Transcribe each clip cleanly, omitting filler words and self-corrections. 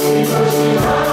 이것이 나의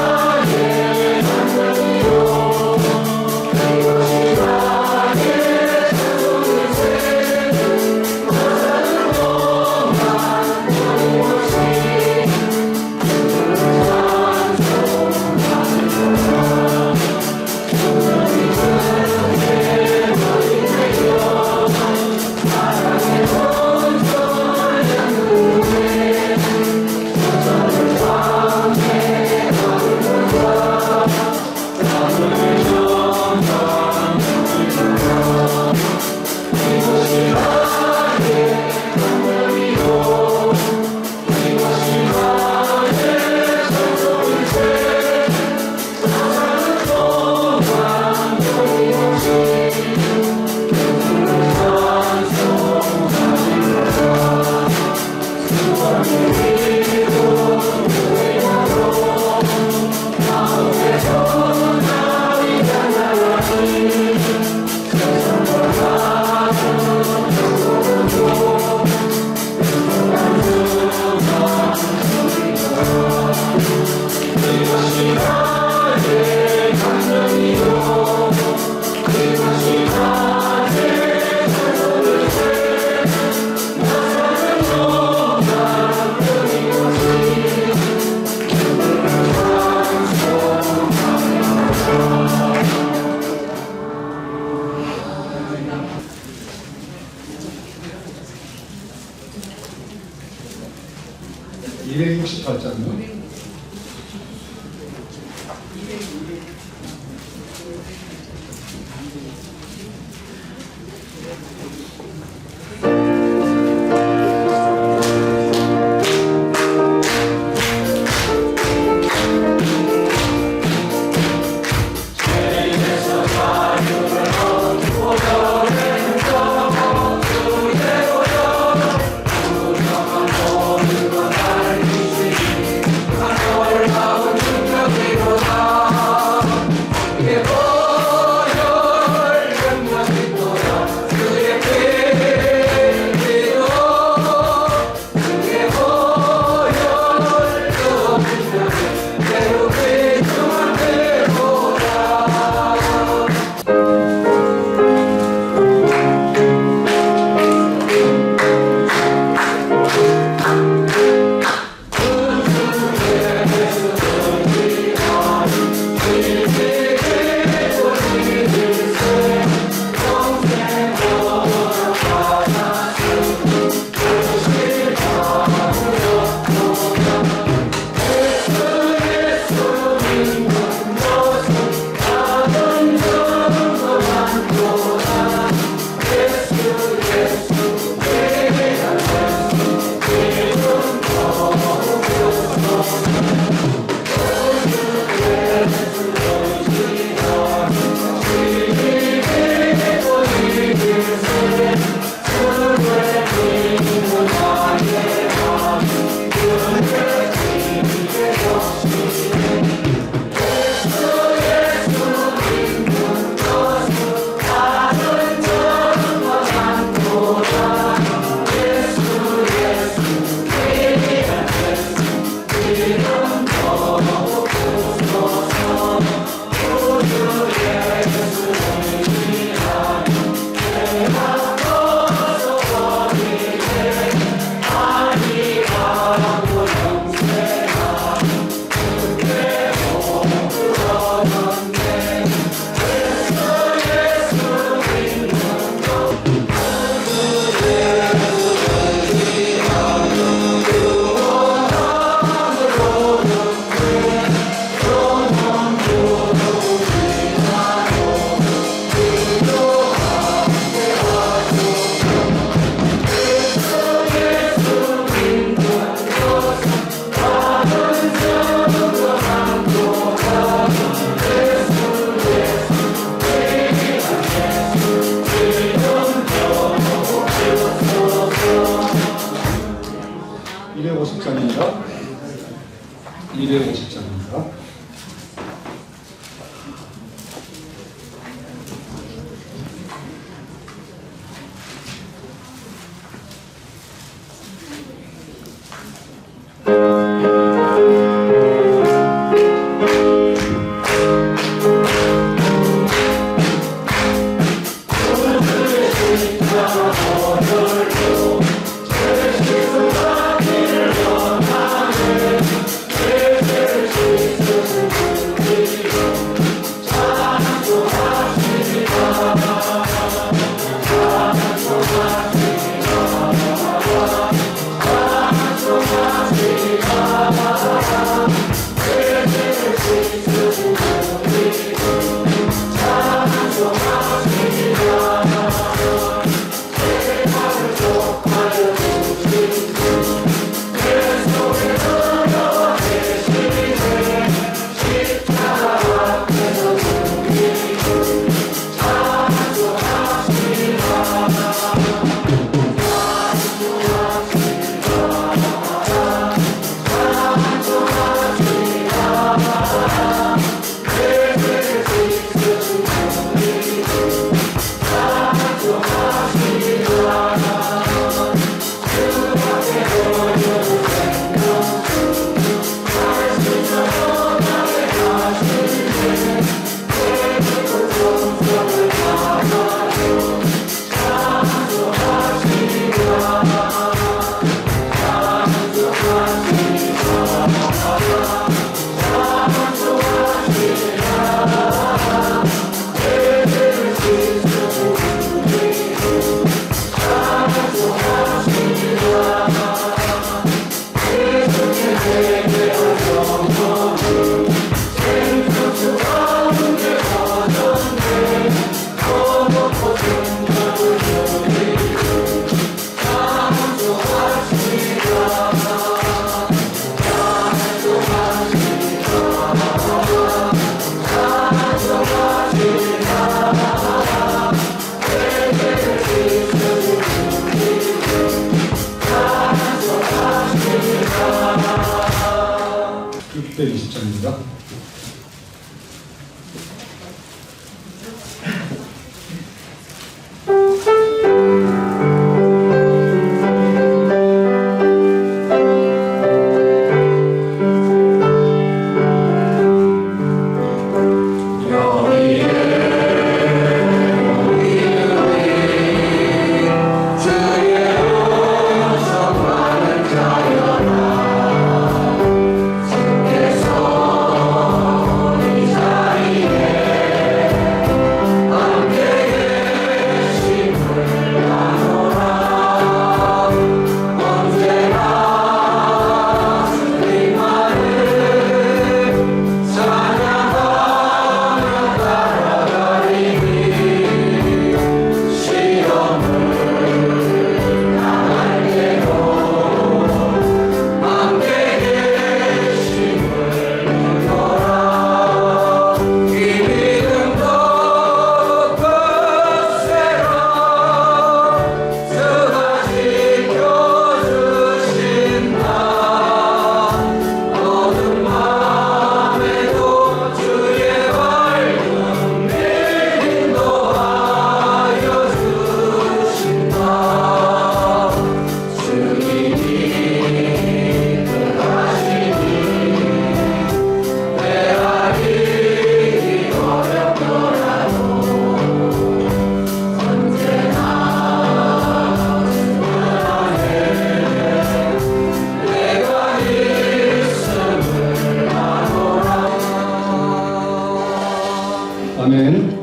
아멘.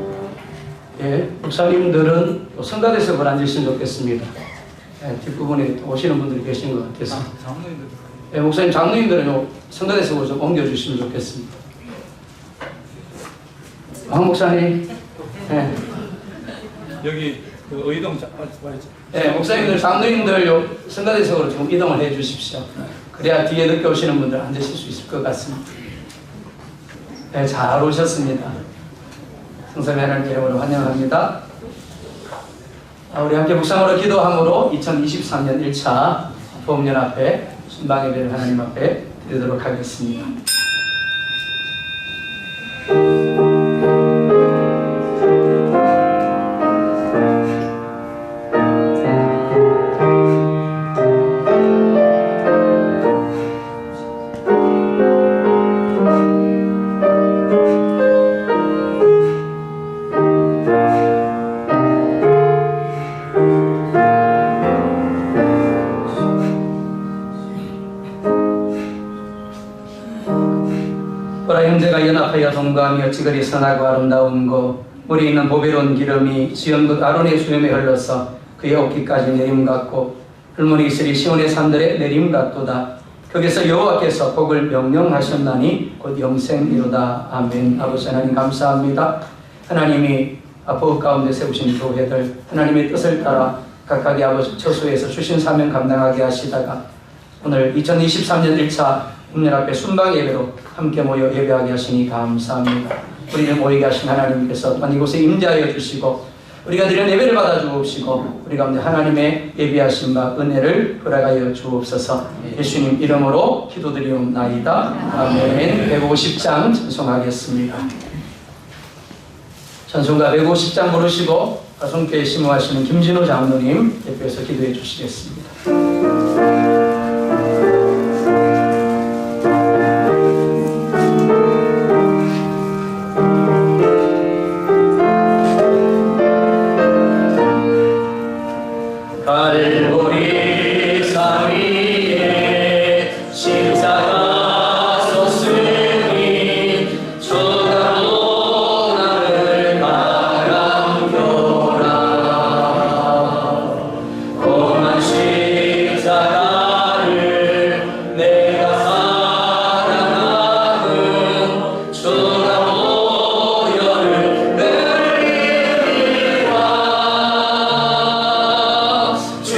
예, 목사님들은 성가대석을 앉으시면 좋겠습니다. 예, 뒷부분에 오시는 분들이 계신 것 같아서. 예, 목사님, 장로님들은 성가대석으로 좀 옮겨주시면 좋겠습니다. 황 목사님. 예. 여기 그 의동 예, 목사님들, 장로님들 성가대석으로 좀 이동을 해 주십시오. 그래야 뒤에 늦게 오시는 분들 앉으실 수 있을 것 같습니다. 예, 잘 오셨습니다. 성삼위 하나님 이름으로 환영합니다. 우리 함께 묵상으로 기도함으로 2023년 1차 보험연합회 순방예배를 하나님 앞에 드리도록 하겠습니다. 형제가 연합하여 동거하며 지거리 선하고 아름다운 곳 물이 있는 보배로운 기름이 지연국 아론의 수염에 흘러서 그의 옷깃까지 내림 같고 hul문이 있으리 시온의 산들에 내림 같도다. 거기서 여호와께서 복을 명령하셨나니 곧 영생이로다. 아멘. 아버지 하나님 감사합니다. 하나님이 보호 가운데 세우신 교회들 하나님의 뜻을 따라 각각의 아버지 처소에서 주신 사명 감당하게 하시다가 오늘 2023년 1차 국민앞에 순방 예배로 함께 모여 예배하게 하시니 감사합니다. 우리를 모이게 하신 하나님께서 또한 이곳에 임재하여 주시고 우리가 드리는 예배를 받아 주옵시고 우리 가운데 하나님의 예비하신 바 은혜를 허락하여 주옵소서. 예수님 이름으로 기도드리옵나이다. 아멘. 150장 찬송하겠습니다. 찬송가 150장 부르시고 가성교회 심호하시는 김진호 장로님 대표해서 기도해 주시겠습니다. 갈보리 산 위에 십자가 섰으니 주가로 나를 바람겨라. 험한 십자가를 내가 사랑하는 주가 보혈을 흘리리라. 죄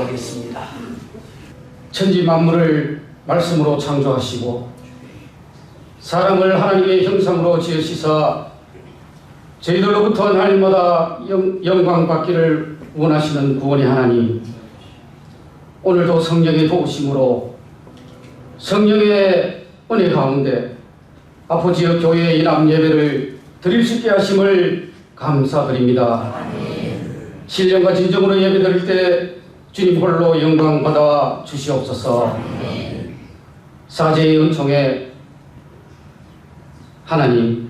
기도하겠습니다. 천지 만물을 말씀으로 창조하시고 사람을 하나님의 형상으로 지으시사 저희들로부터 날마다 영광 받기를 원하시는 구원의 하나님, 오늘도 성령의 도우심으로 성령의 은혜 가운데 아포지역 교회의 이남 예배를 드릴 수 있게 하심을 감사드립니다. 신령과 진정으로 예배 드릴 때 주님 홀로 영광 받아 주시옵소서. 사제의 은총에 하나님,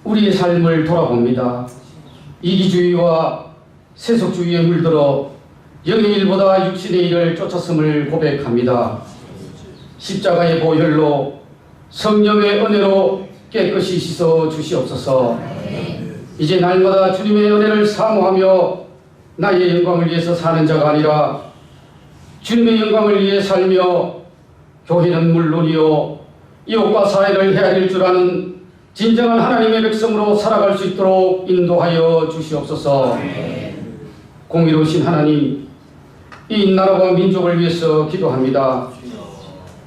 우리의 삶을 돌아봅니다. 이기주의와 세속주의에 물들어 영의 일보다 육신의 일을 쫓았음을 고백합니다. 십자가의 보혈로 성령의 은혜로 깨끗이 씻어 주시옵소서. 이제 날마다 주님의 은혜를 사모하며 나의 영광을 위해서 사는 자가 아니라 주님의 영광을 위해 살며 교회는 물론이요 이웃과 사회를 헤아릴 줄 아는 진정한 하나님의 백성으로 살아갈 수 있도록 인도하여 주시옵소서. 공의로우신 하나님, 이 나라와 민족을 위해서 기도합니다.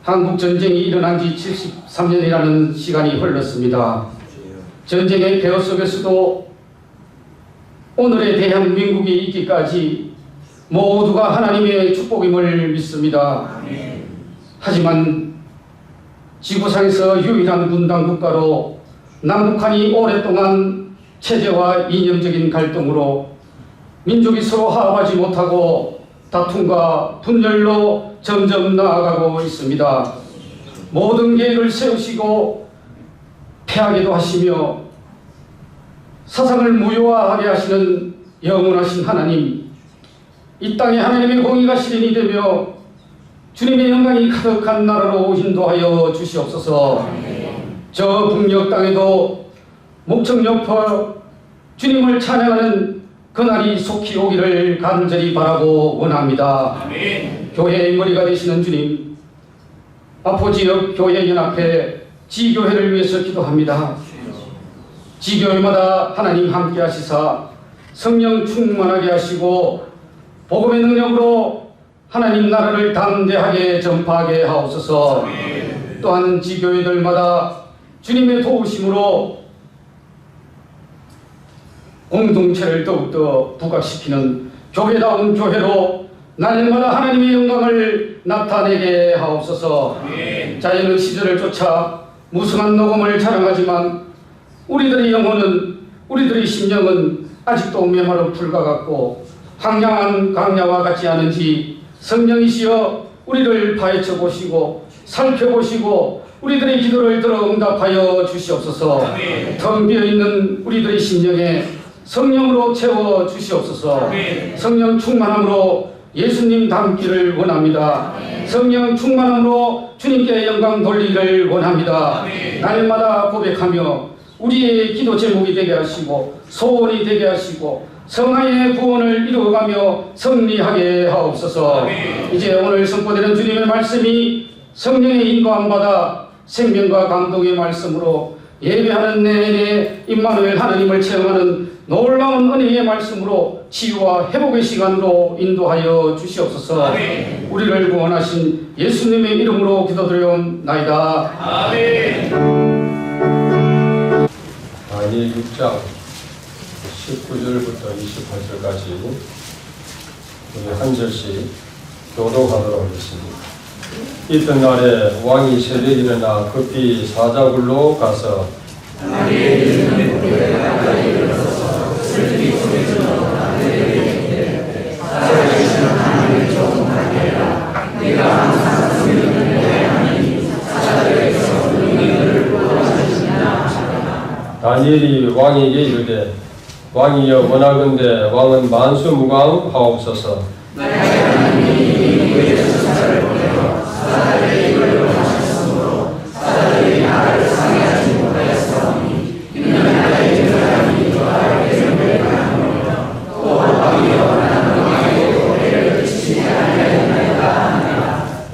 한국 전쟁이 일어난 지 73년이라는 시간이 흘렀습니다. 전쟁의 폐허 속에서도 오늘의 대한민국이 있기까지 모두가 하나님의 축복임을 믿습니다. 하지만 지구상에서 유일한 분단 국가로 남북한이 오랫동안 체제와 이념적인 갈등으로 민족이 서로 화합하지 못하고 다툼과 분열로 점점 나아가고 있습니다. 모든 계획을 세우시고 패하게도 하시며 사상을 무효화하게 하시는 영원하신 하나님, 이 땅에 하나님의 공의가 실현이 되며 주님의 영광이 가득한 나라로 인도하여 주시옵소서. 저 북녘 땅에도 목청여포 주님을 찬양하는 그날이 속히 오기를 간절히 바라고 원합니다. 아멘. 교회의 머리가 되시는 주님, 마포지역 교회연합회 지교회를 위해서 기도합니다. 지교회마다 하나님 함께 하시사 성령 충만하게 하시고 복음의 능력으로 하나님 나라를 담대하게 전파하게 하옵소서. 또한 지교회들마다 주님의 도우심으로 공동체를 더욱더 부각시키는 교회다운 교회로 날마다 하나님의 영광을 나타내게 하옵소서. 자연은 시절을 쫓아 무성한 녹음을 자랑하지만 우리들의 영혼은, 우리들의 심령은 아직도 메마른 풀과 같고 황량한 강야와 같지 않은지 성령이시여 우리를 파헤쳐 보시고 살펴보시고 우리들의 기도를 들어 응답하여 주시옵소서. 텅 비어있는 우리들의 심령에 성령으로 채워 주시옵소서. 성령 충만함으로 예수님 닮기를 원합니다. 성령 충만함으로 주님께 영광 돌리기를 원합니다. 날마다 고백하며 우리의 기도 제목이 되게 하시고 소원이 되게 하시고 성화의 구원을 이루어가며 승리하게 하옵소서. 이제 오늘 선포되는 주님의 말씀이 성령의 인도함 받아 생명과 감동의 말씀으로 예배하는 내내 임마누엘 하나님을 체험하는 놀라운 은혜의 말씀으로 치유와 회복의 시간으로 인도하여 주시옵소서. 아멘. 우리를 구원하신 예수님의 이름으로 기도드리옵나이다. 아멘. 다니엘 6장 19절부터 28절까지 우리 한 절씩 교독하도록 하겠습니다. 이튿날에 왕이 새벽에 일어나 급히 사자굴로 가서 다니엘이 왕에게 이르되 왕이여 원하건대 왕은 만수무강하옵소서.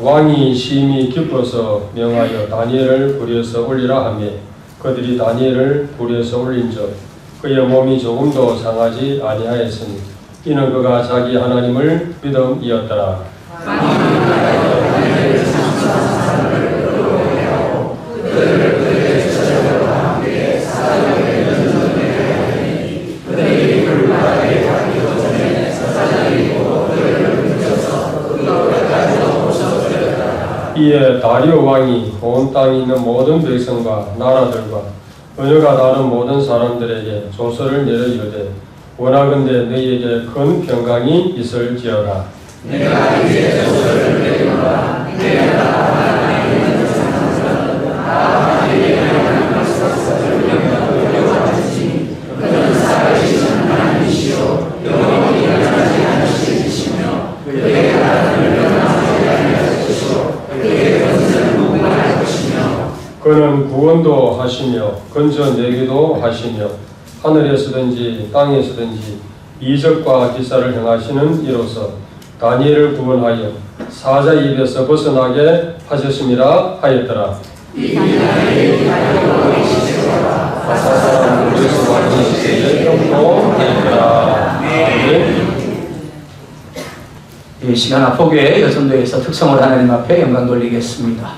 왕이 심히 기뻐서 명하여 다니엘을 불에서 올리라 하며 그들이 다니엘을 불에서 올린즉 그의 몸이 조금도 상하지 아니하였으니 이는 그가 자기 하나님을 믿음이었더라. 이에 다리오 왕이 온 땅에 있는 모든 백성과 나라들과 언어가 다른 모든 사람들에게 조서를 내려 이르되 원하건대 너희에게 큰 평강이 있을지어다. 내가 이제 조서를 내리노라. 내 나라 있는 세상에서 나에게 하나님 말씀하시는 영원하시니 그는 살아계신 하나님이시오 영원히 변하지 않으시리시며 그의 나라를 변하지 아니하시오 그의 권세는 무궁할 것이며 그는 구원도 하시며 건져내기도 하시며 하늘에서든지 땅에서든지 이적과 기사를 행하시는 이로서 다니엘을 구원하여 사자 입에서 벗어나게 하셨음이라 하였더라. 이 나라의 하나님과 계시리라 사사람 우리에서 왕이 시세에 평도 되리라. 이 시간 아포교의 여전도에서 특성을 하나님 앞에 영광 돌리겠습니다.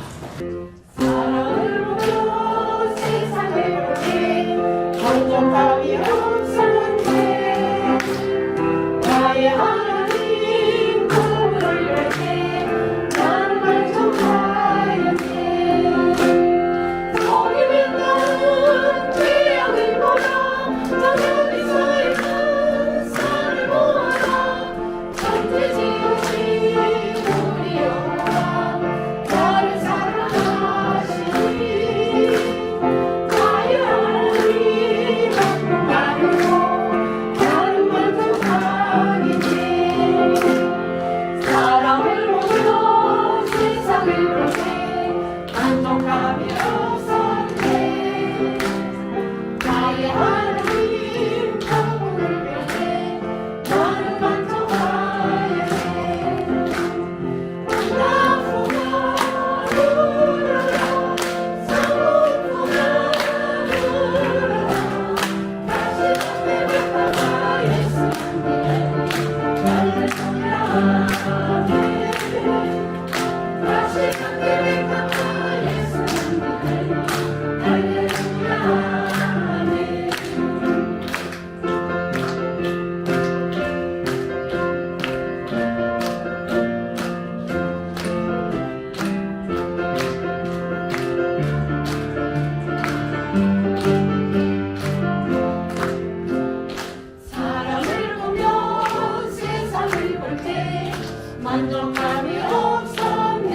만족함이 없었네.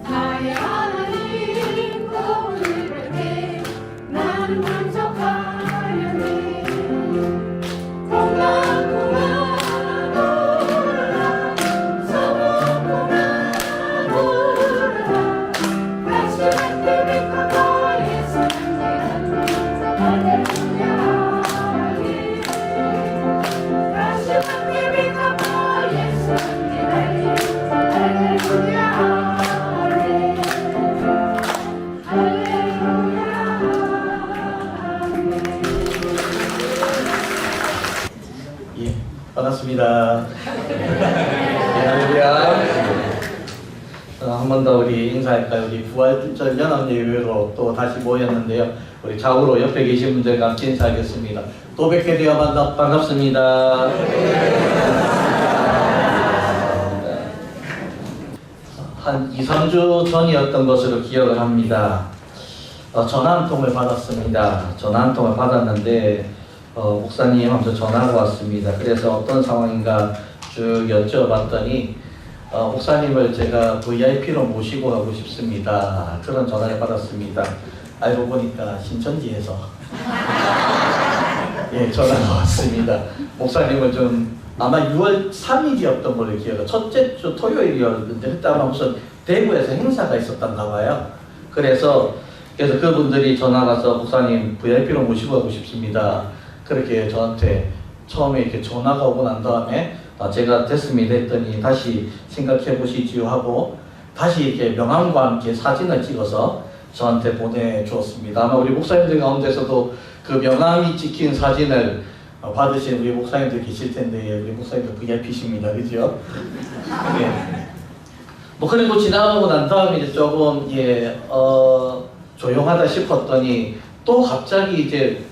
나의 하나님 그분을 뵐때 나는 만족하려네. 고맙구나 놀라 서먹구나 놀라 다시 햇빛 가까이에서 할렐루야 다시 햇빛 가까이에서 예, 반갑습니다. 할렐루야. 한 번 더 우리 인사할까요? 우리 부활절 연합예배로 또 다시 모였는데요. 우리 좌우로 옆에 계신 분들과 함께 인사하겠습니다. 또 뵙게 되어 반갑습니다. 한 2, 3주 전이었던 것으로 기억을 합니다. 전화 한 통을 받았습니다. 전화 한 통을 받았는데 목사님 하면서 전화가 왔습니다. 그래서 어떤 상황인가 쭉 여쭤봤더니 목사님을 제가 VIP로 모시고 가고 싶습니다. 그런 전화를 받았습니다. 알고 보니까 신천지에서 예, 전화가 왔습니다. 목사님을 좀 아마 6월 3일이었던 걸로 기억해요. 첫째 주 토요일이었는데 그때 아마 무슨 대구에서 행사가 있었던가 봐요. 그래서 그분들이 전화 가서 목사님 VIP로 모시고 가고 싶습니다. 그렇게 저한테 처음에 이렇게 전화가 오고 난 다음에 제가 됐습니다 했더니 다시 생각해 보시지요 하고 다시 이렇게 명함과 함께 사진을 찍어서 저한테 보내주었습니다. 아마 우리 목사님들 가운데서도 그 명함이 찍힌 사진을 받으신 우리 목사님들 계실 텐데 우리 목사님들 VIP십니다, 그죠? 예. 뭐 그리고 지나가고 난 다음에 이제 조금 조용하다 싶었더니 또 갑자기 이제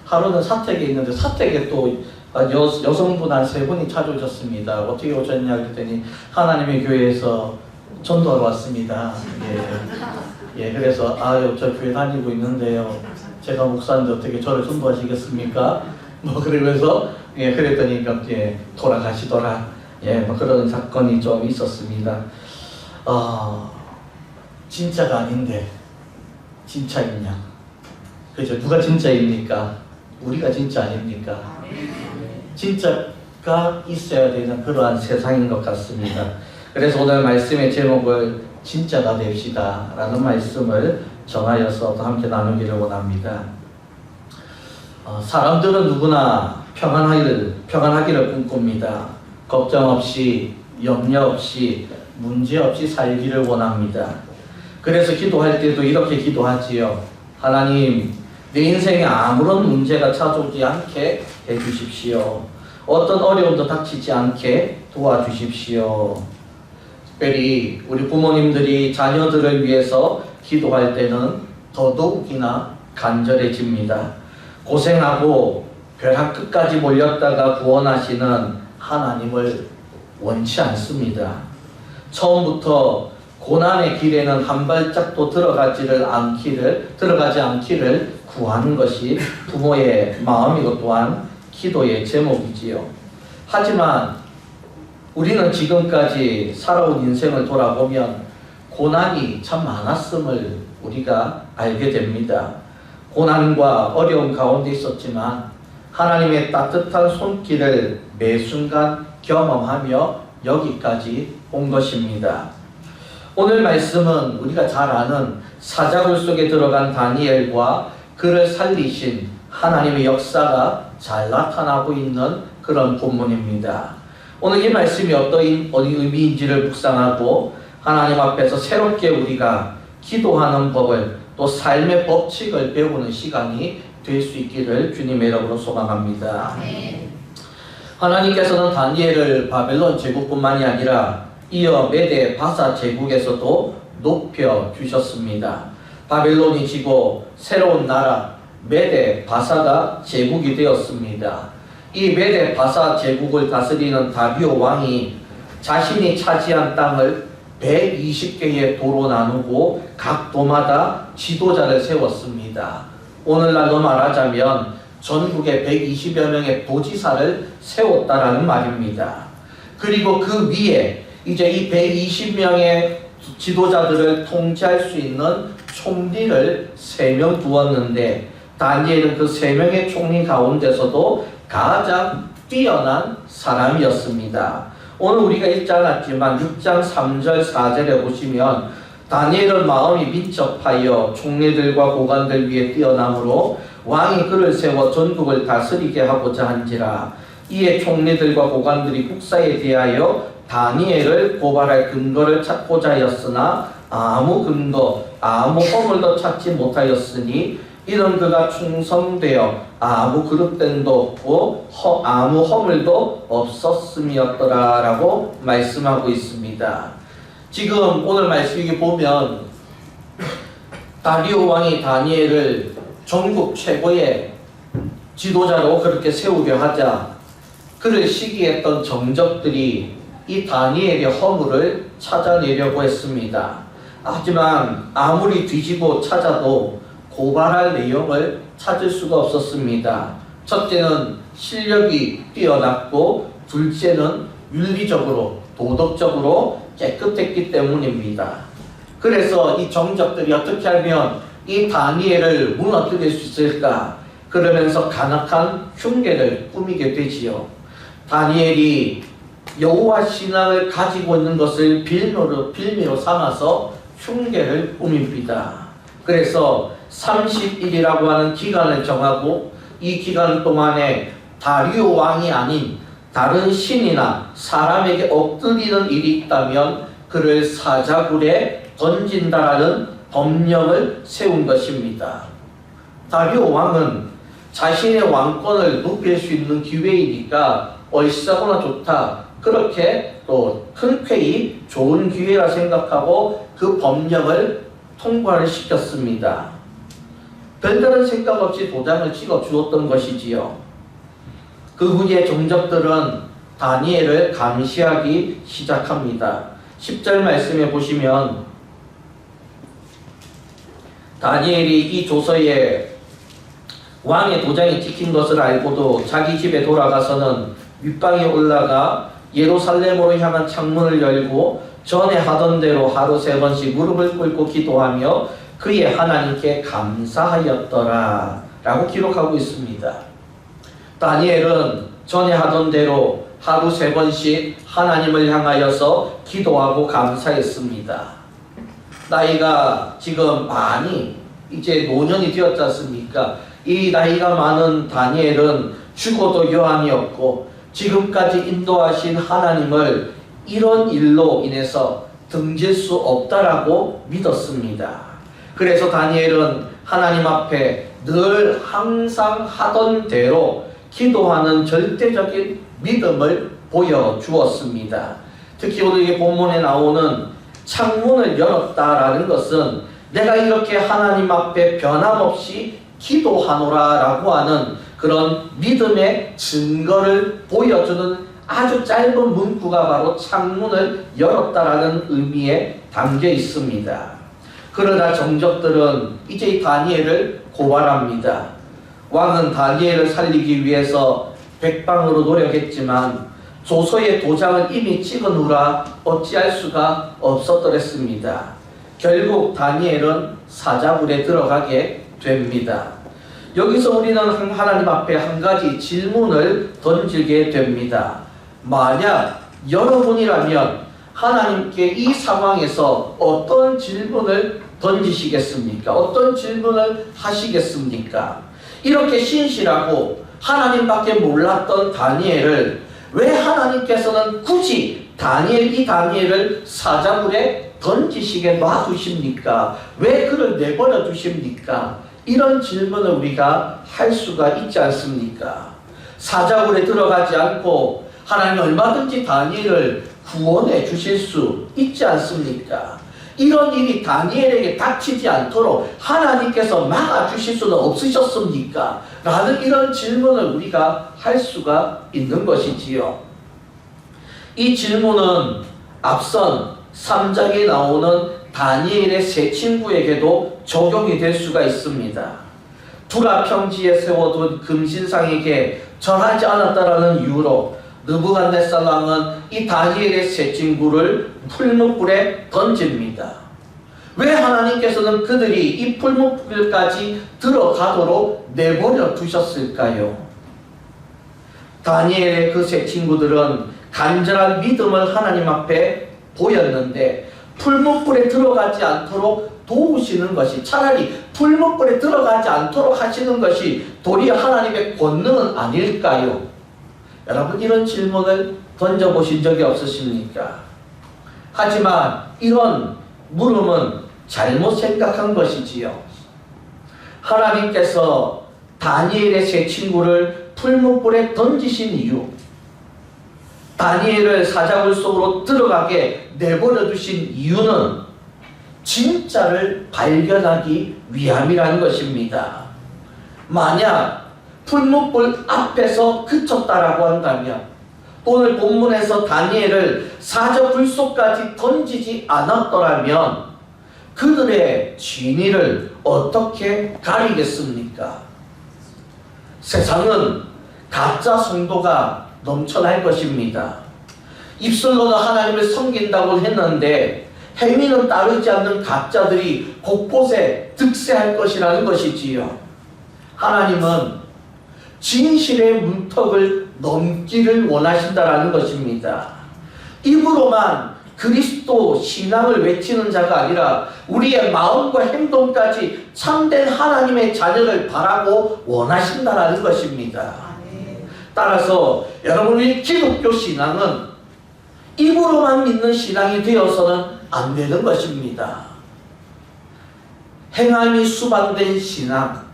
하루는 사택에 있는데 사택에 또 여성분 한 3분이 찾아오셨습니다. 어떻게 오셨냐 그랬더니 하나님의 교회에서 전도하러 왔습니다. 예, 그래서 저 교회 다니고 있는데요. 제가 목사인데 어떻게 저를 전도하시겠습니까? 뭐 그러면서 그랬더니 돌아가시더라. 뭐 그런 사건이 좀 있었습니다. 진짜가 아닌데 진짜이냐? 그죠? 누가 진짜입니까? 우리가 진짜 아닙니까? 진짜가 있어야 되는 그러한 세상인 것 같습니다. 그래서 오늘 말씀의 제목을 진짜가 됩시다 라는 말씀을 정하여서 또 함께 나누기를 원합니다. 사람들은 누구나 평안하기를 꿈꿉니다. 걱정 없이, 염려 없이, 문제 없이 살기를 원합니다. 그래서 기도할 때도 이렇게 기도하지요. 하나님, 내 인생에 아무런 문제가 찾아오지 않게 해주십시오. 어떤 어려움도 닥치지 않게 도와주십시오. 특별히 우리 부모님들이 자녀들을 위해서 기도할 때는 더더욱이나 간절해집니다. 고생하고 벼락 끝까지 몰렸다가 구원하시는 하나님을 원치 않습니다. 처음부터 고난의 길에는 한 발짝도 들어가지 않기를 구하는 것이 부모의 마음이고 또한 기도의 제목이지요. 하지만 우리는 지금까지 살아온 인생을 돌아보면 고난이 참 많았음을 우리가 알게 됩니다. 고난과 어려움 가운데 있었지만 하나님의 따뜻한 손길을 매 순간 경험하며 여기까지 온 것입니다. 오늘 말씀은 우리가 잘 아는 사자굴 속에 들어간 다니엘과 그를 살리신 하나님의 역사가 잘 나타나고 있는 그런 본문입니다. 오늘 이 말씀이 어떤 의미인지를 묵상하고 하나님 앞에서 새롭게 우리가 기도하는 법을 또 삶의 법칙을 배우는 시간이 될 수 있기를 주님의 이름으로 소망합니다. 하나님께서는 다니엘을 바벨론 제국뿐만이 아니라 이어 메대 바사 제국에서도 높여주셨습니다. 바벨론이 지고 새로운 나라 메대 바사가 제국이 되었습니다. 이 메대 바사 제국을 다스리는 다리오 왕이 자신이 차지한 땅을 120개의 도로 나누고 각 도마다 지도자를 세웠습니다. 오늘날로 말하자면 전국에 120여 명의 도지사를 세웠다라는 말입니다. 그리고 그 위에 이제 이 120명의 지도자들을 통치할 수 있는 총리를 3명 두었는데 다니엘은 그 3명의 총리 가운데서도 가장 뛰어난 사람이었습니다. 오늘 우리가 읽지 않았지만 6장 3절 4절에 보시면 다니엘은 마음이 민첩하여 총리들과 고관들 위에 뛰어남으로 왕이 그를 세워 전국을 다스리게 하고자 한지라. 이에 총리들과 고관들이 국사에 대하여 다니엘을 고발할 근거를 찾고자 하였으나 아무 근거, 아무 허물도 찾지 못하였으니 이런 그가 충성되어 아무 그릇됨도 없고 아무 허물도 없었음이었더라 라고 말씀하고 있습니다. 지금 오늘 말씀을 보면 다리오 왕이 다니엘을 전국 최고의 지도자로 그렇게 세우려 하자 그를 시기했던 정적들이 이 다니엘의 허물을 찾아내려고 했습니다. 하지만 아무리 뒤지고 찾아도 고발할 내용을 찾을 수가 없었습니다. 첫째는 실력이 뛰어났고 둘째는 윤리적으로 도덕적으로 깨끗했기 때문입니다. 그래서 이 정적들이 어떻게 하면 이 다니엘을 무너뜨릴 수 있을까 그러면서 간악한 흉계를 꾸미게 되지요. 다니엘이 여호와 신앙을 가지고 있는 것을 빌미로 삼아서 흉계를 꾸밉니다. 그래서 30일이라고 하는 기간을 정하고 이 기간 동안에 다리오 왕이 아닌 다른 신이나 사람에게 엎드리는 일이 있다면 그를 사자굴에 던진다라는 법령을 세운 것입니다. 다리오 왕은 자신의 왕권을 높일 수 있는 기회이니까 얼씨구나 좋다. 그렇게 또 흔쾌히 좋은 기회라 생각하고 그 법령을 통과를 시켰습니다. 별다른 생각 없이 도장을 찍어 주었던 것이지요. 그 후에 종족들은 다니엘을 감시하기 시작합니다. 10절 말씀에 보시면 다니엘이 이 조서에 왕의 도장이 찍힌 것을 알고도 자기 집에 돌아가서는 윗방에 올라가 예루살렘으로 향한 창문을 열고 전에 하던 대로 하루 3번씩 무릎을 꿇고 기도하며 그의 하나님께 감사하였더라 라고 기록하고 있습니다. 다니엘은 전에 하던 대로 하루 3번씩 하나님을 향하여서 기도하고 감사했습니다. 나이가 지금 많이 이제 노년이 되었지 않습니까? 이 나이가 많은 다니엘은 죽어도 여함이 없고 지금까지 인도하신 하나님을 이런 일로 인해서 등질 수 없다라고 믿었습니다. 그래서 다니엘은 하나님 앞에 늘 항상 하던 대로 기도하는 절대적인 믿음을 보여주었습니다. 특히 오늘 이 본문에 나오는 창문을 열었다라는 것은 내가 이렇게 하나님 앞에 변함없이 기도하노라 라고 하는 그런 믿음의 증거를 보여주는 아주 짧은 문구가 바로 창문을 열었다라는 의미에 담겨 있습니다. 그러나 정적들은 이제 이 다니엘을 고발합니다. 왕은 다니엘을 살리기 위해서 백방으로 노력했지만 조서의 도장을 이미 찍어놓으라 어찌할 수가 없었더랬습니다. 결국 다니엘은 사자굴에 들어가게 됩니다. 여기서 우리는 하나님 앞에 한 가지 질문을 던지게 됩니다. 만약 여러분이라면 하나님께 이 상황에서 어떤 질문을 던지시겠습니까? 어떤 질문을 하시겠습니까? 이렇게 신실하고 하나님밖에 몰랐던 다니엘을 왜 하나님께서는 굳이 이 다니엘을 사자굴에 던지시게 놔두십니까? 왜 그를 내버려 두십니까? 이런 질문을 우리가 할 수가 있지 않습니까? 사자굴에 들어가지 않고 하나님 얼마든지 다니엘을 구원해 주실 수 있지 않습니까? 이런 일이 다니엘에게 닥치지 않도록 하나님께서 막아주실 수는 없으셨습니까? 라는 이런 질문을 우리가 할 수가 있는 것이지요. 이 질문은 앞선 3장에 나오는 다니엘의 세 친구에게도 적용이 될 수가 있습니다. 두라 평지에 세워둔 금신상에게 절하지 않았다라는 이유로 느부갓네살 왕은 이 다니엘의 세 친구를 풀무불에 던집니다. 왜 하나님께서는 그들이 이 풀무불까지 들어가도록 내버려 두셨을까요? 다니엘의 그 세 친구들은 간절한 믿음을 하나님 앞에 보였는데 풀무불에 들어가지 않도록 도우시는 것이, 차라리 풀무불에 들어가지 않도록 하시는 것이 도리어 하나님의 권능은 아닐까요? 여러분, 이런 질문을 던져보신 적이 없으십니까? 하지만 이런 물음은 잘못 생각한 것이지요. 하나님께서 다니엘의 세 친구를 풀무불에 던지신 이유, 다니엘을 사자굴 속으로 들어가게 내버려 두신 이유는 진짜를 발견하기 위함이라는 것입니다. 만약 풀무불 앞에서 그쳤다라고 한다면, 오늘 본문에서 다니엘을 사자굴 속까지 던지지 않았더라면 그들의 진위를 어떻게 가리겠습니까? 세상은 가짜 성도가 넘쳐날 것입니다. 입술로는 하나님을 섬긴다고 했는데 행위는 따르지 않는 가짜들이 곳곳에 득세할 것이라는 것이지요. 하나님은 진실의 문턱을 넘기를 원하신다라는 것입니다. 입으로만 그리스도 신앙을 외치는 자가 아니라 우리의 마음과 행동까지 참된 하나님의 자녀를 바라고 원하신다라는 것입니다. 따라서 여러분의 기독교 신앙은 입으로만 믿는 신앙이 되어서는 안 되는 것입니다. 행함이 수반된 신앙,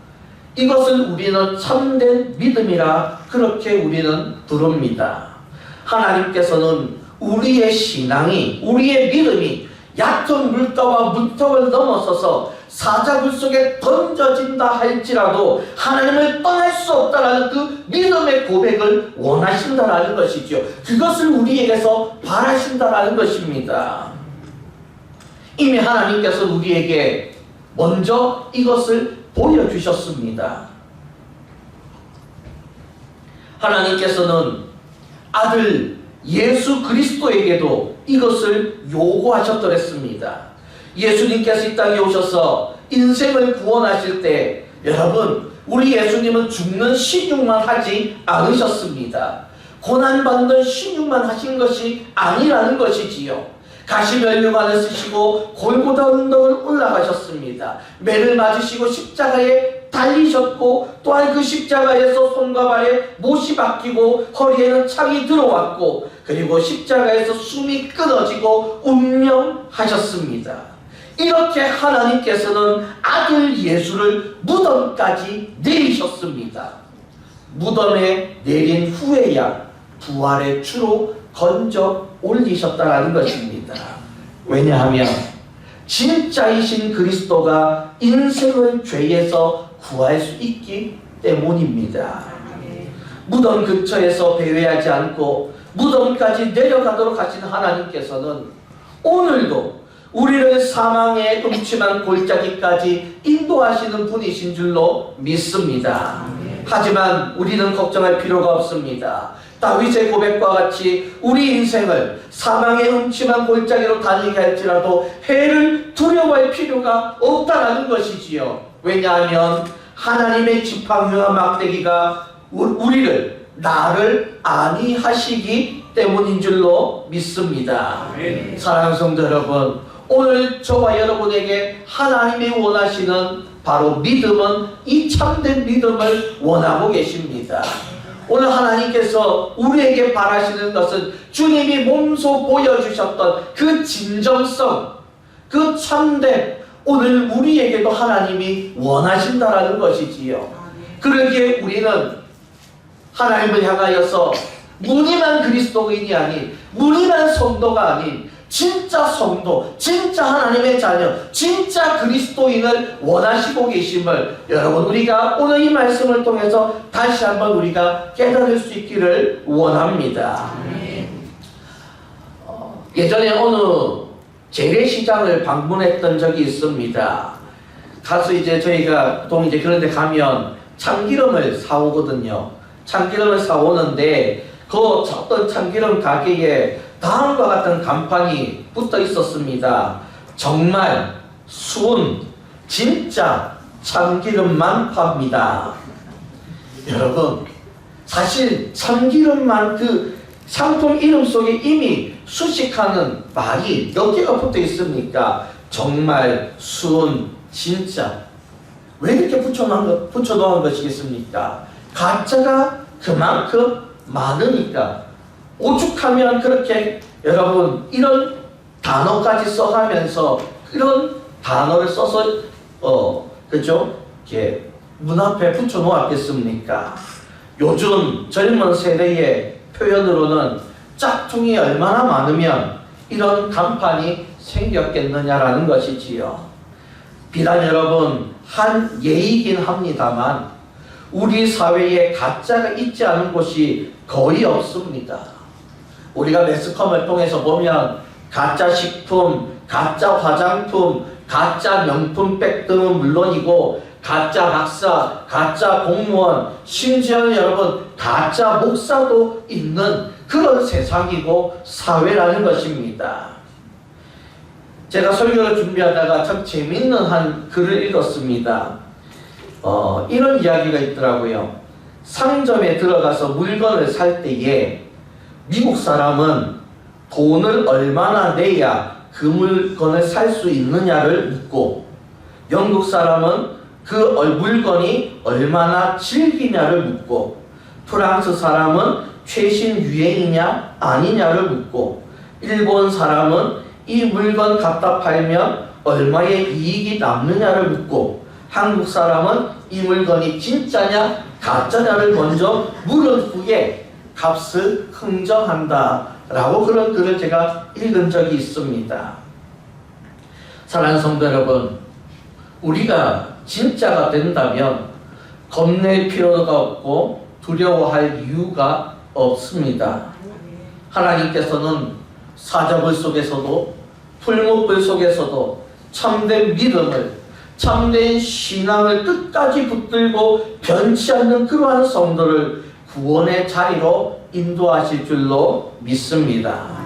이것을 우리는 참된 믿음이라 그렇게 우리는 부릅니다. 하나님께서는 우리의 신앙이, 우리의 믿음이 얕은 물가와 문턱을 넘어서서 사자굴 속에 던져진다 할지라도 하나님을 떠날 수 없다라는 그 믿음의 고백을 원하신다라는 것이죠. 그것을 우리에게서 바라신다라는 것입니다. 이미 하나님께서 우리에게 먼저 이것을 보여주셨습니다. 하나님께서는 아들 예수 그리스도에게도 이것을 요구하셨더랬습니다. 예수님께서 이 땅에 오셔서 인생을 구원하실 때 여러분, 우리 예수님은 죽는 신용만 하지 않으셨습니다. 고난받는 신용만 하신 것이 아니라는 것이지요. 가시면류관을 쓰시고 골고다 언덕을 올라가셨습니다. 매를 맞으시고 십자가에 달리셨고, 또한 그 십자가에서 손과 발에 못이 박히고 허리에는 창이 들어왔고, 그리고 십자가에서 숨이 끊어지고 운명하셨습니다. 이렇게 하나님께서는 아들 예수를 무덤까지 내리셨습니다. 무덤에 내린 후에야 부활의 주로 건져 올리셨다는 것입니다. 왜냐하면 진짜이신 그리스도가 인생을 죄에서 구할 수 있기 때문입니다. 무덤 근처에서 배회하지 않고 무덤까지 내려가도록 하신 하나님께서는 오늘도 우리를 사망의 음침한 골짜기까지 인도하시는 분이신 줄로 믿습니다. 하지만 우리는 걱정할 필요가 없습니다. 다윗의 고백과 같이 우리 인생을 사망의 음침한 골짜기로 달리게 할지라도 해를 두려워할 필요가 없다라는 것이지요. 왜냐하면 하나님의 지팡이와 막대기가 우리를, 나를 안위하시기 때문인 줄로 믿습니다. 사랑하는 성도 여러분, 오늘 저와 여러분에게 하나님이 원하시는 바로 믿음은 이 참된 믿음을 원하고 계십니다. 오늘 하나님께서 우리에게 바라시는 것은 주님이 몸소 보여주셨던 그 진정성, 그 참된, 오늘 우리에게도 하나님이 원하신다라는 것이지요. 그러기에 우리는 하나님을 향하여서 무늬만 그리스도인이 아닌, 무늬만 성도가 아닌 진짜 성도, 진짜 하나님의 자녀, 진짜 그리스도인을 원하시고 계심을 여러분, 우리가 오늘 이 말씀을 통해서 다시 한번 우리가 깨달을 수 있기를 원합니다. 예전에 어느 재래시장을 방문했던 적이 있습니다. 가서 이제 저희가 보통 이제 그런 데 가면 참기름을 사오거든요. 참기름을 사오는데 그 어떤 참기름 가게에 다음과 같은 간판이 붙어 있었습니다. 정말 수은 진짜 참기름만 팝니다. 여러분, 사실 참기름만 그 상품 이름 속에 이미 수식하는 말이 몇 개가 붙어 있습니까? 정말 수은 진짜. 왜 이렇게 붙여놓은 것이겠습니까? 가짜가 그만큼 많으니까. 오죽하면 그렇게 여러분 이런 단어까지 써가면서 이런 단어를 써서 그죠? 이렇게 문 앞에 붙여 놓았겠습니까? 요즘 젊은 세대의 표현으로는 짝퉁이 얼마나 많으면 이런 간판이 생겼겠느냐라는 것이지요. 비단 여러분 한 예이긴 합니다만 우리 사회에 가짜가 있지 않은 곳이 거의 없습니다. 우리가 매스컴을 통해서 보면 가짜 식품, 가짜 화장품, 가짜 명품백 등은 물론이고 가짜 박사, 가짜 공무원, 심지어는 여러분 가짜 목사도 있는 그런 세상이고 사회라는 것입니다. 제가 설교를 준비하다가 참 재밌는 한 글을 읽었습니다. 이런 이야기가 있더라고요. 상점에 들어가서 물건을 살 때에 미국 사람은 돈을 얼마나 내야 그 물건을 살 수 있느냐를 묻고, 영국 사람은 그 물건이 얼마나 질기냐를 묻고, 프랑스 사람은 최신 유행이냐 아니냐를 묻고, 일본 사람은 이 물건 갖다 팔면 얼마의 이익이 남느냐를 묻고, 한국 사람은 이 물건이 진짜냐 가짜냐를 먼저 물은 후에 값을 흥정한다 라고 그런 글을 제가 읽은 적이 있습니다. 사랑하는 성도 여러분, 우리가 진짜가 된다면 겁낼 필요가 없고 두려워할 이유가 없습니다. 하나님께서는 사자굴 속에서도 풀무불 속에서도 참된 믿음을, 참된 신앙을 끝까지 붙들고 변치 않는 그러한 성도를 구원의 자리로 인도하실 줄로 믿습니다.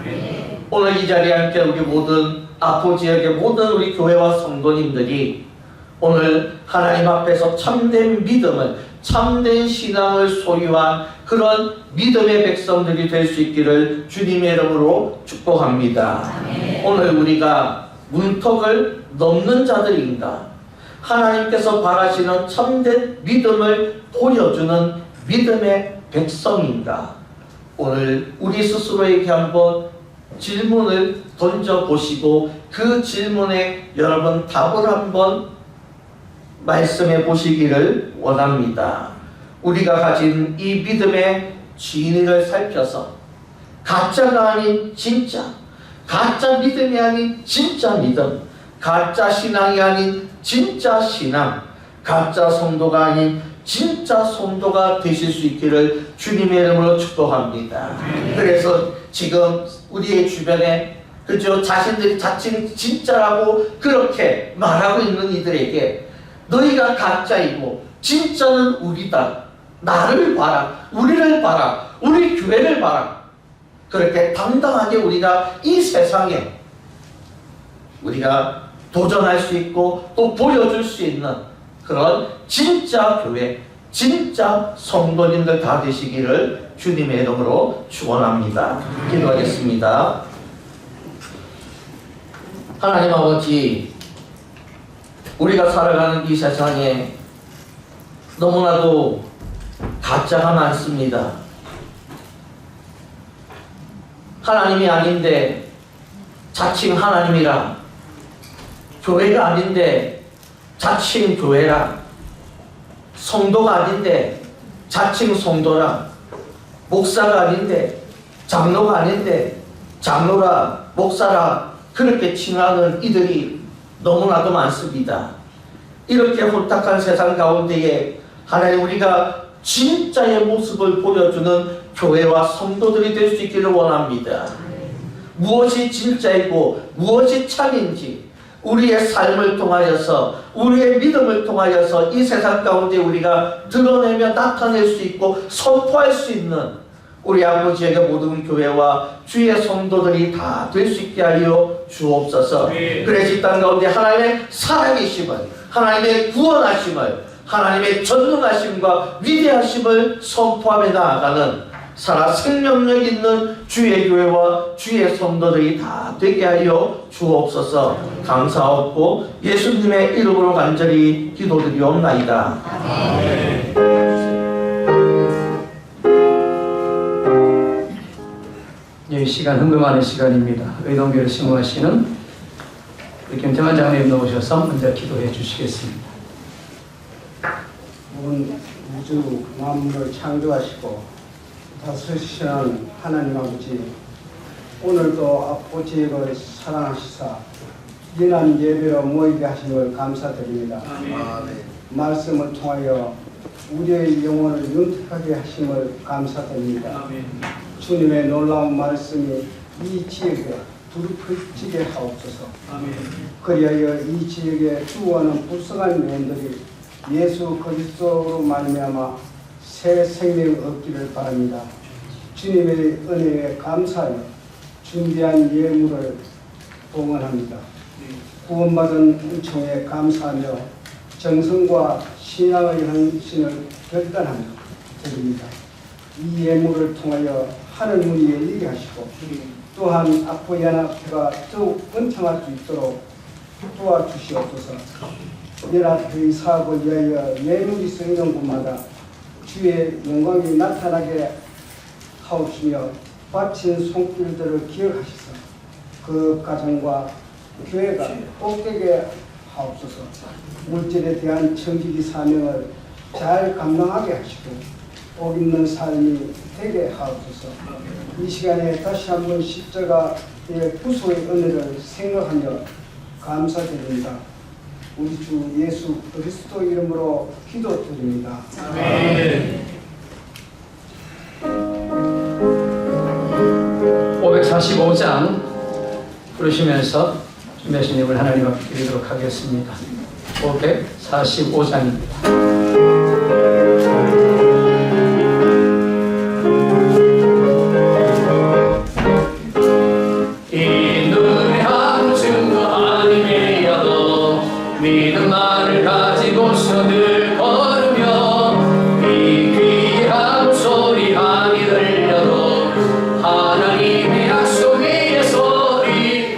오늘 이 자리에 함께 우리 모든 아포 지역의 모든 우리 교회와 성도님들이 오늘 하나님 앞에서 참된 믿음을, 참된 신앙을 소유한 그런 믿음의 백성들이 될 수 있기를 주님의 이름으로 축복합니다. 오늘 우리가 문턱을 넘는 자들인가, 하나님께서 바라시는 참된 믿음을 보여주는 믿음의 백성인가, 오늘 우리 스스로에게 한번 질문을 던져보시고 그 질문에 여러분 답을 한번 말씀해 보시기를 원합니다. 우리가 가진 이 믿음의 진리를 살펴서 가짜가 아닌 진짜, 가짜 믿음이 아닌 진짜 믿음, 가짜 신앙이 아닌 진짜 신앙, 가짜 성도가 아닌 진짜 성도가 되실 수 있기를 주님의 이름으로 축복합니다. 그래서 지금 우리의 주변에 그저 자신들이 자칭 진짜라고 그렇게 말하고 있는 이들에게 너희가 가짜이고 진짜는 우리다, 나를 봐라, 우리를 봐라, 우리 교회를 봐라, 그렇게 당당하게 우리가 이 세상에 우리가 도전할 수 있고 또 보여줄 수 있는 그런 진짜 교회, 진짜 성도님들 다 되시기를 주님의 이름으로 축원합니다. 기도하겠습니다. 하나님 아버지, 우리가 살아가는 이 세상에 너무나도 가짜가 많습니다. 하나님이 아닌데 자칭 하나님이라, 교회가 아닌데 자칭 교회라, 성도가 아닌데 자칭 성도라, 목사가 아닌데 장로가 아닌데 장로라, 목사라 그렇게 칭하는 이들이 너무나도 많습니다. 이렇게 혼탁한 세상 가운데에 하나님, 우리가 진짜의 모습을 보여주는 교회와 성도들이 될 수 있기를 원합니다. 무엇이 진짜이고 무엇이 참인지 우리의 삶을 통하여서, 우리의 믿음을 통하여서 이 세상 가운데 우리가 드러내며 나타낼 수 있고 선포할 수 있는 우리 아버지에게 모든 교회와 주의 성도들이 다 될 수 있게 하여 주옵소서. 그래서 이 땅 가운데 하나님의 살아계심을, 하나님의 구원하심을, 하나님의 전능하심과 위대하심을 선포하며 나아가는 살아 생명력 있는 주의 교회와 주의 성도들이 다 되게 하여 주옵소서. 감사하고 예수님의 이름으로 간절히 기도드리옵나이다. 아멘. 이 시간 흥금하는 시간입니다. 의동교를 심호하시는 우리 김태환 장로님 나오셔서 먼저 기도해 주시겠습니다. 온 우주 만물을 창조하시고 다스리시는 하나님 아버지, 오늘도 아버지를 사랑하시사 이난 예배로 모이게 하심을 감사드립니다. 말씀을 통하여 우리의 영혼을 윤택하게 하심을 감사드립니다. 주님의 놀라운 말씀이 이 지역에 두루퍼지게 하옵소서. 그리하여 이 지역에 주어하는 불쌍한 영혼들이 예수 그리스도로 말미암아 새 생명 얻기를 바랍니다. 주님의 은혜에 감사하여 준비한 예물을 봉헌합니다. 구원받은 은총에 감사하며 정성과 신앙의 헌신을 결단하며 드립니다. 이 예물을 통하여 하늘 문이 열리게 하시고 또한 아포연합회가 더욱 번창할 수 있도록 도와주시옵소서. 연합회의 사업을 위하여 예물이 쓰이는 곳마다 주의 영광이 나타나게 하옵시며 바친 손길들을 기억하시사 그 가정과 교회가 복되게 하옵소서. 물질에 대한 청지기 사명을 잘 감당하게 하시고 복 있는 삶이 되게 하옵소서. 이 시간에 다시 한번 십자가의 구속의 은혜를 생각하며 감사드립니다. 우리 주 예수 그리스도 이름으로 기도드립니다. 아멘. 545장 부르시면서 준비하신 입을 하나님 앞에 드리도록 하겠습니다. 545장입니다. 이 눈에 아무 증거 아니매여도 믿음만을 가지고서 늘 걸으며 이 귀에 아무 소리 아니 들려도 하나님의 약속 위에 서리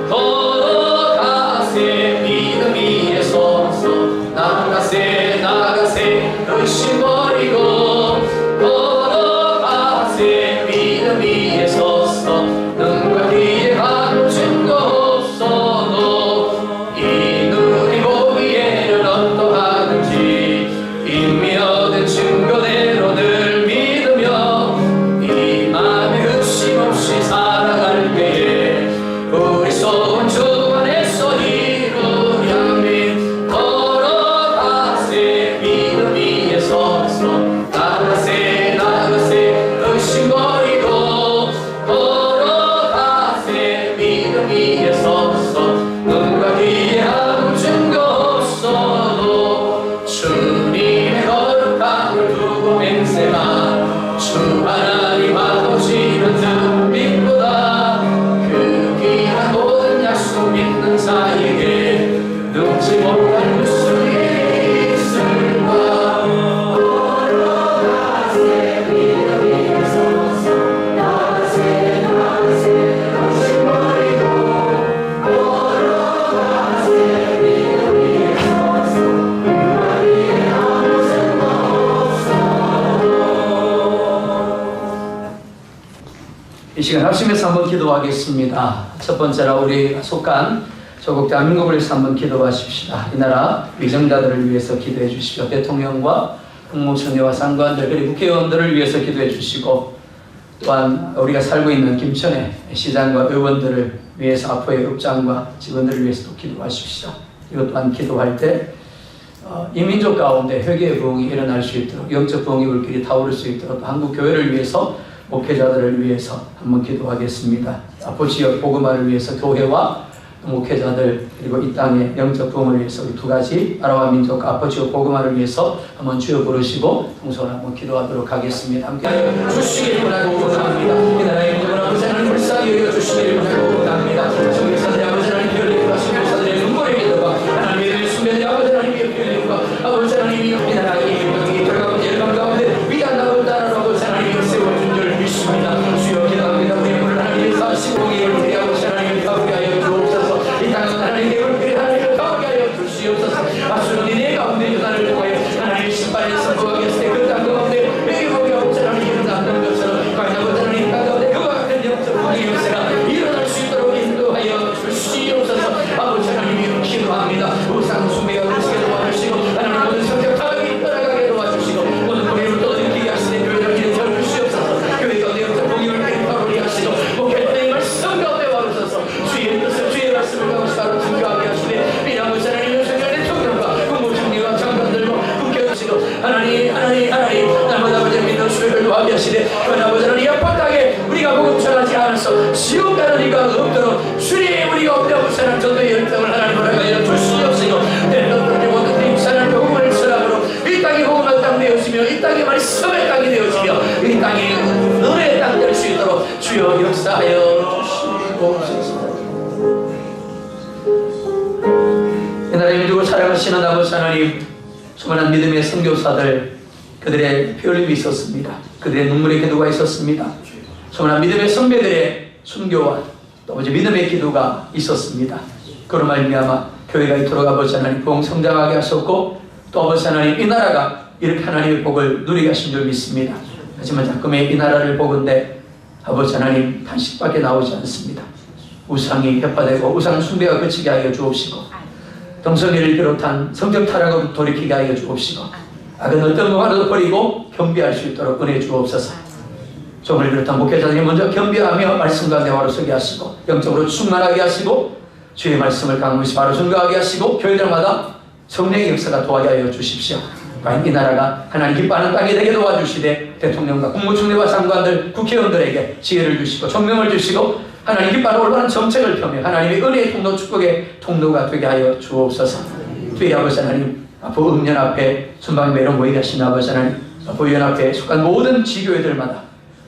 걸어가세 믿음 위에 서서 나가세 의심 버리고 걸어가세 믿음 위에 서서 눈과 귀에 아무 증거 없어도 이 눈이 보기에는 어떠하든지 이미 얻은 증거대로 늘 믿으며 이 맘에 의심 없이 살아갈 때에 우리 소원 주 안에서 이루려면 걸어가세 믿음 위에 서서 나가세 의심 버리고 걸어가세 믿음 위에 서서 눈과 귀에 아무 증거 없어도 주님의 거룩함을 두고 맹세나 주 하나님 아버지는 듬빛보다 그 귀한 모든 약속 믿는 자에게 능지 못할 무슨 일이 있을까. 걸어가세 믿음 위에 서서 나가세 의심 버리고 걸어가세 믿음 위에 서서 눈과 귀에 아무 증거 이 시간 합심해서 한번 기도하겠습니다. 첫 번째로 우리 속한 조국 대한민국을 위해서 한번 기도하십시다. 이 나라 위정자들을 위해서 기도해 주십시오. 대통령과 국무총리와 상관들 그리고 국회의원들을 위해서 기도해 주시고 또한 우리가 살고 있는 김천의 시장과 의원들을 위해서 앞으로의 읍장과 직원들을 위해서도 기도하십시오. 이것 또한 기도할 때 이 민족 가운데 회개의 부흥이 일어날 수 있도록 영적 부흥의 불길이 타오를 수 있도록 또 한국 교회를 위해서 목회자들을 위해서 한번 기도하겠습니다. 아포 지역 복음화를 위해서 교회와 목회자들 그리고 이 땅의 영적 부흥을 위해서 우리 두 가지 나라와 민족 아포 지역 복음화를 위해서 한번 주여 부르시고 통성을 한번 기도하도록 하겠습니다. 함께 주시기를 원하고 원합니다. 이 나라의 민족을 아버지 하나님 불쌍히 여겨 주시기를 원하고 원합니다. 성교사들의 아버지 하나님 별일과 성교사들의 눈물의 기도가 하나님의 수면의 아버지 하나님의 별일과 아버지 하나님이 이 나라의 민족이 들어가고 열감 가운데 위대한 나라를 따라라고 하나님이 세워준 줄 믿습니다. 주여 기도합니다. 우리의 물을 하나님의 사시공의를 드리하고 하나님을 가보게 하여 주옵소서. 이 땅은 하나님의 물길이 하나님을 가보게 하여 주시옵소서. 아수는 내 가운데 유단을 통하여 하나님의 신발에 선포하게 했을 때 그 땅 가운데 매일 보게 하고 하나님이 일어났던 것처럼 과연 하나님 가운데 그와 같은 영적 부흥의 역사가 일어날 수 있도록 인도하여 주시옵소서. 아버지 하나님이 기도합니다. 우상 숭배가 그치게 도와주시고 하나님 모든 성적 타락이 떠나가게 도와주시고 모든 고뇌를 떠들게 하시되 교회를 기도해 주시옵소서. 교회 가운데 영적 부흥을 팽파하게 하시고 목회자의 말씀 가운데 와주셔서 주의 뜻을 주의 말씀을 가고 바로 증거하게 하시되 이 아버지 하나님 요청의 대통령과 국무총리와 장관들과 국회의원시고 하나님 날마다 아버지 믿는 수를 도하게 하시되 그러나 아버지 하나님 약박 땅에 우리가 복음 전하지 않아서 지옥 가는 이가 없도록 주님 우리가 없는 아버지 하나님 전도의 열정을 하나님 허락하여 주시옵시고 내가 모든 입사는 복음을 전함으로 이 땅이 복음의 땅 되어지며 이 땅이 말씀의 땅이 되어지며 이 땅이 은혜의 땅 될 수 있도록 주여 역사하여 주시옵소서. 이 나라의 민족을 사랑하시는 아버지 하나님 수많은 믿음의 선교사들 그들의 피 흘림이 있었습니다. 그들의 눈물의 기도가 있었습니다. 수많은 믿음의 선배들의 순교와 또 아버지 믿음의 기도가 있었습니다. 그로 말미암아 교회가 이토록 아버지 하나님 부흥 성장하게 하셨고 또 아버지 하나님 이 나라가 이렇게 하나님의 복을 누리게 하신 줄 믿습니다. 하지만 자꾸의 이 나라를 보건대 아버지 하나님 탄식밖에 나오지 않습니다. 우상이 폐파되고 우상 숭배가 그치게 하여 주옵시고 영성회를 비롯한 성적 타락으로 돌이키게 하여 주옵시고 악은 어떤 것과도 버리고 겸비할 수 있도록 은혜 주옵소서. 종을 비롯한 목회자들이 먼저 겸비하며 말씀과 대화로 서게 하시고 영적으로 충만하게 하시고 주의 말씀을 강물시 바로 증거하게 하시고 교회들마다 성령의 역사가 도와게 하여 주십시오. 과연 이 나라가 하나님 기뻐하는 땅이 되게 도와주시되 대통령과 국무총리와 장관들, 국회의원들에게 지혜를 주시고 총명을 주시고 하나님 기뻐하는 올바른 정책을 펴며 하나님의 은혜의 통로, 축복의 통로가 되게 하여 주옵소서. 주의 아버지 하나님, 앞으로 음년 앞에 순방 매로 모이게 하신 아버지 하나님, 앞으로 연합회에 속한 모든 지교회들마다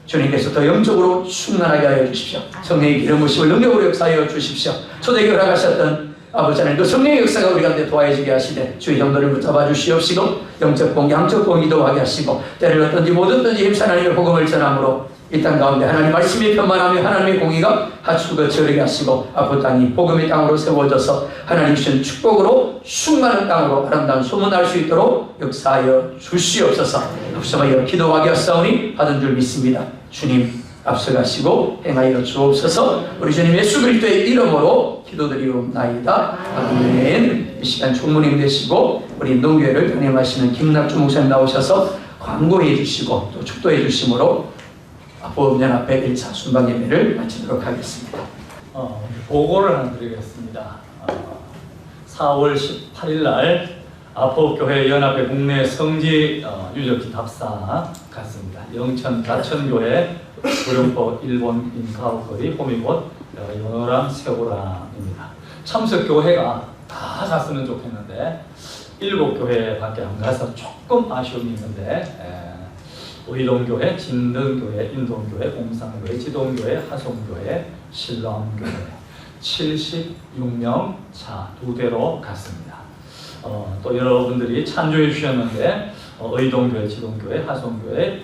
주님께서 더 영적으로 충만하게 하여 주십시오. 성령의 기름 부으심을 능력으로 역사하여 주십시오. 초대교회 허락하셨던 아버지 하나님, 그 성령의 역사가 우리 가운데 도와지게 하시되 주의 형들을 붙잡아 주시옵시고 영적 공의, 양적 공의도 하게 하시고 때를 어떤지 뭐든지 힘써 하나님의 복음을 전함으로 이 땅 가운데 하나님 말씀이 편만하며 하나님의 공의가 하수가 저르게 하시고 앞으로 땅이 복음의 땅으로 세워져서 하나님 주신 축복으로 충만한 땅으로 아름다운 소문날 수 있도록 역사하여 주시옵소서. 합심하여 기도하게 하사오니 받은 줄 믿습니다. 주님 앞서가시고 행하여 주옵소서. 우리 주님 예수 그리스도의 이름으로 기도드리옵나이다. 아멘. 이 시간 총무님 되시고 우리 인동교회를 담임하시는 김낙주 목사님 나오셔서 광고해 주시고 또 축도해 주심으로 보험연 앞에 1차 순방 예배를 마치도록 하겠습니다. 보고를 하나 드리겠습니다. 4월 18일 날 아포교회 연합회 국내 성지 유적지 답사 갔습니다. 영천 가천교회 구룡포 일본 인카우거리 호미곶 연호랑 세오랑입니다. 참석교회가 다 갔으면 좋겠는데 7교회밖에 안 가서 조금 아쉬움이 있는데 의동교회, 진등교회, 인동교회, 공산교회, 지동교회, 하송교회, 신랑교회 76명 차 2대로 갔습니다. 또 여러분들이 찬조해 주셨는데 의동교회, 지동교회, 하송교회,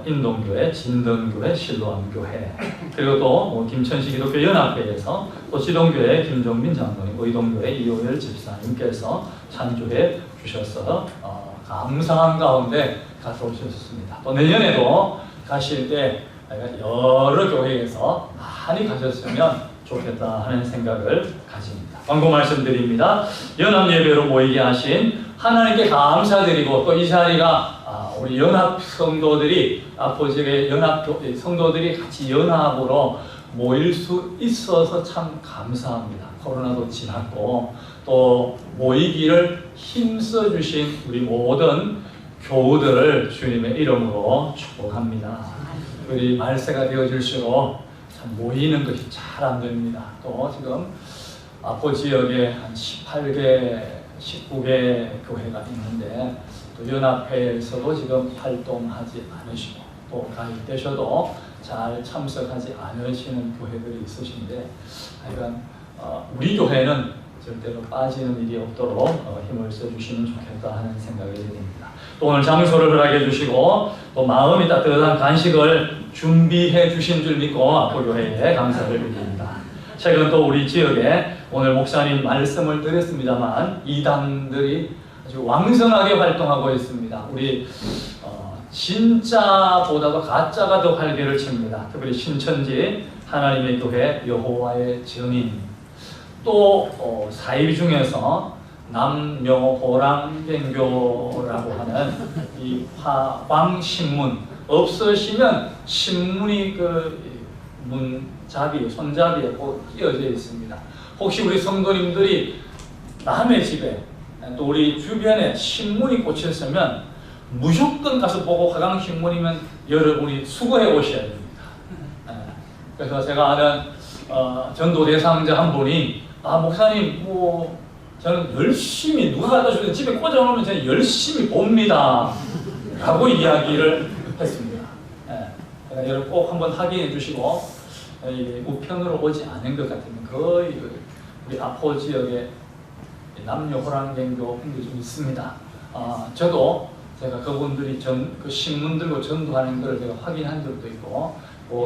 인동교회, 진등교회, 신랑교회 그리고 또 김천시 기독교 연합회에서 또 지동교회 김종민 장로님, 의동교회 이호열 집사님께서 찬조해 주셔서 감사한 가운데 갔다 오셨습니다. 또 내년에도 가실 때 여러 교회에서 많이 가셨으면 좋겠다 하는 생각을 가집니다. 광고 말씀드립니다. 연합 예배로 모이게 하신 하나님께 감사드리고 또 이 자리가 우리 연합 성도들이 아포지의 연합 성도들이 같이 연합으로 모일 수 있어서 참 감사합니다. 코로나도 지났고 또 모이기를 힘써 주신 우리 모든 교우들을 주님의 이름으로 축복합니다. 우리 말세가 되어질수록 참 모이는 것이 잘 안 됩니다. 또 지금 아포 지역에 한 18개, 19개 교회가 있는데 또 연합회에서도 지금 활동하지 않으시고 또 가입되셔도 잘 참석하지 않으시는 교회들이 있으신데 하여간 우리 교회는 절대로 빠지는 일이 없도록 힘을 써주시면 좋겠다 하는 생각이 듭니다. 또 오늘 장소를 허락해 주시고 또 마음이 따뜻한 간식을 준비해 주신 줄 믿고 아포교회에 감사를 드립니다. 최근 또 우리 지역에 오늘 목사님 말씀을 드렸습니다만 이단들이 아주 왕성하게 활동하고 있습니다. 우리 진짜보다도 가짜가 더 활개를 칩니다. 특별히 신천지 하나님의 교회 여호와의 증인 또 사이비 중에서 남묘호랑개교라고 하는 이 화광신문 없으시면 신문이 그 문잡이 손잡이에 꼭 끼어져 있습니다. 혹시 우리 성도님들이 남의 집에 또 우리 주변에 신문이 꽂혔으면 무조건 가서 보고 화강신문이면 여러분이 수거해 오셔야 됩니다. 그래서 제가 아는 전도 대상자 한 분이 목사님 저는 열심히 누가 갖다 주든 집에 꽂아놓으면 저는 열심히 봅니다 라고 이야기를 했습니다. 그러니까 여러분 꼭 한번 확인해 주시고 우편으로 오지 않은 것 같으면 거의 우리 아포 지역에 남녀호랑개교 분들이 좀 있습니다. 저도 제가 그분들이 그 신문 들고 전도하는 것을 제가 확인한 적도 있고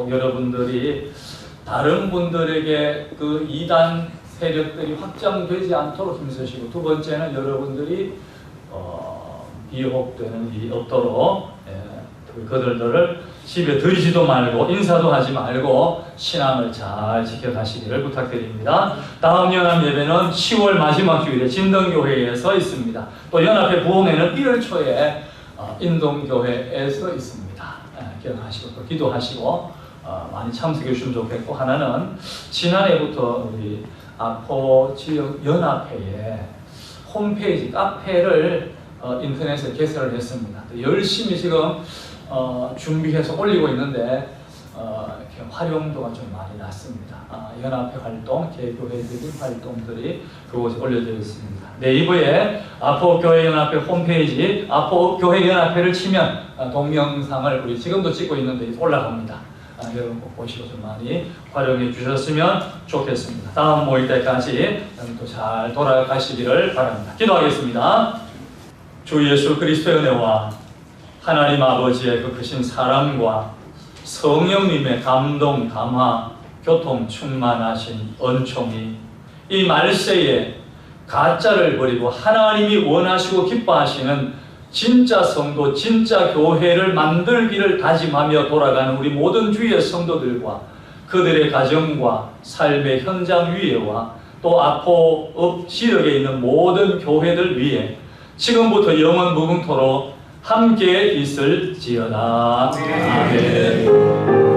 여러분들이 다른 분들에게 그 이단 세력들이 확장되지 않도록 힘쓰시고 두 번째는 여러분들이 비호되는 일이 없도록 그들을 집에 들이지도 말고 인사도 하지 말고 신앙을 잘 지켜가시기를 부탁드립니다. 다음 연합 예배는 10월 마지막 주일에 진동교회에서 있습니다. 또 연합회 부흥회는 1월 초에 인동교회에서 있습니다. 기억하시고 또 기도하시고 많이 참석해 주시면 좋겠고, 하나는 지난해부터 우리 아포 지역 연합회에 홈페이지 카페를 인터넷에 개설을 했습니다. 열심히 지금 준비해서 올리고 있는데 이렇게 활용도가 좀 많이 났습니다. 연합회 활동, 개교회적인 활동들이 그곳에 올려져 있습니다. 네이버에 아포교회연합회 홈페이지 아포교회연합회를 치면 동영상을 우리 지금도 찍고 있는데 올라갑니다. 여러분 꼭 보시고 좀 많이 활용해 주셨으면 좋겠습니다. 다음 모일 때까지 또 잘 돌아가시기를 바랍니다. 기도하겠습니다. 주 예수 그리스도의 은혜와 하나님 아버지의 그 크신 사랑과 성령님의 감동, 감화, 교통 충만하신 은총이 이 말세에 가짜를 버리고 하나님이 원하시고 기뻐하시는 진짜 성도, 진짜 교회를 만들기를 다짐하며 돌아가는 우리 모든 주의 성도들과 그들의 가정과 삶의 현장 위에와 또 아포 지역에 있는 모든 교회들 위에 지금부터 영원 무궁토록 함께 있을지어다. 아멘.